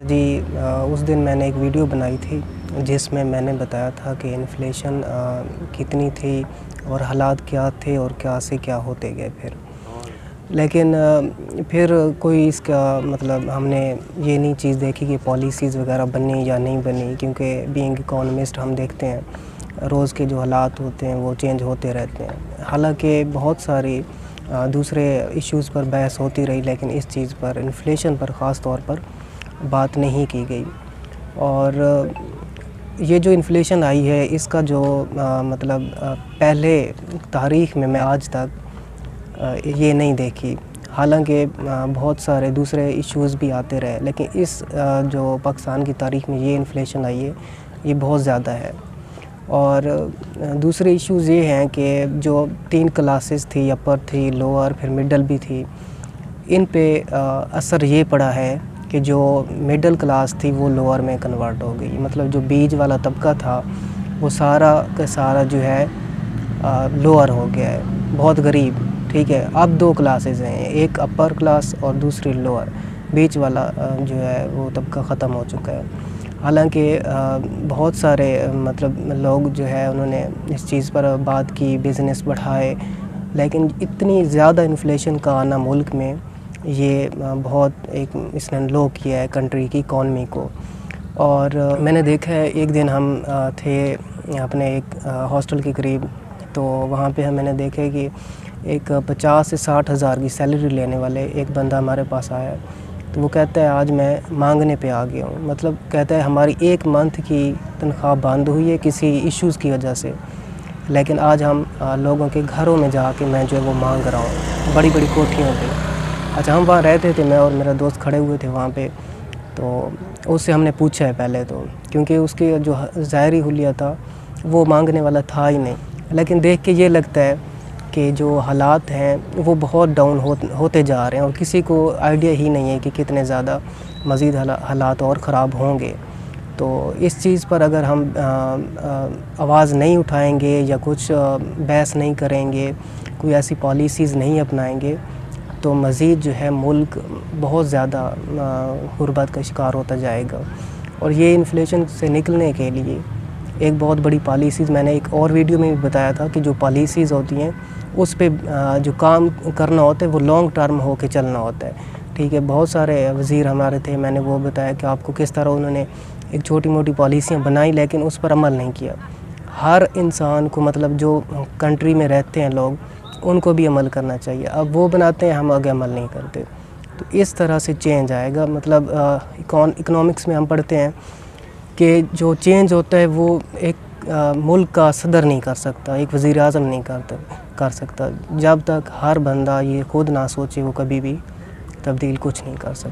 جی اس دن میں نے ایک ویڈیو بنائی تھی جس میں نے بتایا تھا کہ انفلیشن کتنی تھی اور حالات کیا تھے اور کیا سے کیا ہوتے گئے لیکن پھر کوئی اس کا مطلب ہم نے یہ نہیں چیز دیکھی کہ پالیسیز وغیرہ بنی یا نہیں بنی، کیونکہ بینگ اکانومسٹ ہم دیکھتے ہیں روز کے جو حالات ہوتے ہیں وہ چینج ہوتے رہتے ہیں۔ حالانکہ بہت ساری دوسرے ایشوز پر بحث ہوتی رہی، لیکن اس چیز پر انفلیشن پر خاص طور پر بات نہیں کی گئی۔ اور یہ جو انفلیشن آئی ہے اس کا جو مطلب پہلے تاریخ میں آج تک یہ نہیں دیکھی، حالانکہ بہت سارے دوسرے ایشوز بھی آتے رہے، لیکن اس جو پاکستان کی تاریخ میں یہ انفلیشن آئی ہے یہ بہت زیادہ ہے۔ اور دوسرے ایشوز یہ ہیں کہ جو 3 کلاسز تھی، اپر تھی، لوور، پھر مڈل بھی تھی، ان پہ اثر یہ پڑا ہے کہ جو مڈل کلاس تھی وہ لوور میں کنورٹ ہو گئی، مطلب جو بیچ والا طبقہ تھا وہ سارا کا سارا جو ہے لوور ہو گیا ہے، بہت غریب۔ ٹھیک ہے، اب 2 کلاسز ہیں، ایک اپر کلاس اور دوسری لوور، بیچ والا جو ہے وہ طبقہ ختم ہو چکا ہے۔ حالانکہ بہت سارے مطلب لوگ جو ہے انہوں نے اس چیز پر بات کی، بزنس بڑھائے، لیکن اتنی زیادہ انفلیشن کا آنا ملک میں یہ بہت اس نے لو کیا ہے کنٹری کی اکانومی کو۔ اور میں نے دیکھا ہے، ایک دن ہم تھے اپنے ایک ہاسٹل کے قریب، تو وہاں پہ میں نے دیکھا کہ ایک 50 سے 60 ہزار کی سیلری لینے والے ایک بندہ ہمارے پاس آیا، تو وہ کہتا ہے آج میں مانگنے پہ آ گیا ہوں، مطلب کہتا ہے ہماری 1 منتھ کی تنخواہ بند ہوئی ہے کسی ایشوز کی وجہ سے، لیکن آج ہم لوگوں کے گھروں میں جا کے میں جو ہے وہ مانگ رہا ہوں، بڑی بڑی کوٹھیوں پہ۔ اچھا، ہم وہاں رہتے تھے، میں اور میرا دوست کھڑے ہوئے تھے وہاں پہ، تو اس سے ہم نے پوچھا ہے پہلے تو، کیونکہ اس کی جو ظاہری حلیہ تھا وہ مانگنے والا تھا ہی نہیں، لیکن دیکھ کے یہ لگتا ہے کہ جو حالات ہیں وہ بہت ڈاؤن ہوتے جا رہے ہیں، اور کسی کو آئیڈیا ہی نہیں ہے کہ کتنے زیادہ مزید حالات اور خراب ہوں گے۔ تو اس چیز پر اگر ہم آواز نہیں اٹھائیں گے یا کچھ بحث نہیں کریں گے، کوئی ایسی پالیسیز نہیں اپنائیں گے، تو مزید جو ہے ملک بہت زیادہ غربت کا شکار ہوتا جائے گا۔ اور یہ انفلیشن سے نکلنے کے لیے ایک بہت بڑی پالیسیز، میں نے ایک اور ویڈیو میں بھی بتایا تھا کہ جو پالیسیز ہوتی ہیں اس پہ جو کام کرنا ہوتا ہے وہ لانگ ٹرم ہو کے چلنا ہوتا ہے۔ ٹھیک ہے، بہت سارے وزیر ہمارے تھے، میں نے وہ بتایا کہ آپ کو کس طرح انہوں نے ایک چھوٹی موٹی پالیسیاں بنائی لیکن اس پر عمل نہیں کیا۔ ہر انسان کو مطلب جو کنٹری میں رہتے ہیں لوگ، ان کو بھی عمل کرنا چاہیے۔ اب وہ بناتے ہیں، ہم آگے عمل نہیں کرتے، تو اس طرح سے چینج آئے گا۔ مطلب اکنامکس میں ہم پڑھتے ہیں کہ جو چینج ہوتا ہے وہ ایک ملک کا صدر نہیں کر سکتا، ایک وزیر اعظم نہیں کر سکتا، جب تک ہر بندہ یہ خود نہ سوچے وہ کبھی بھی تبدیل کچھ نہیں کر سکتا۔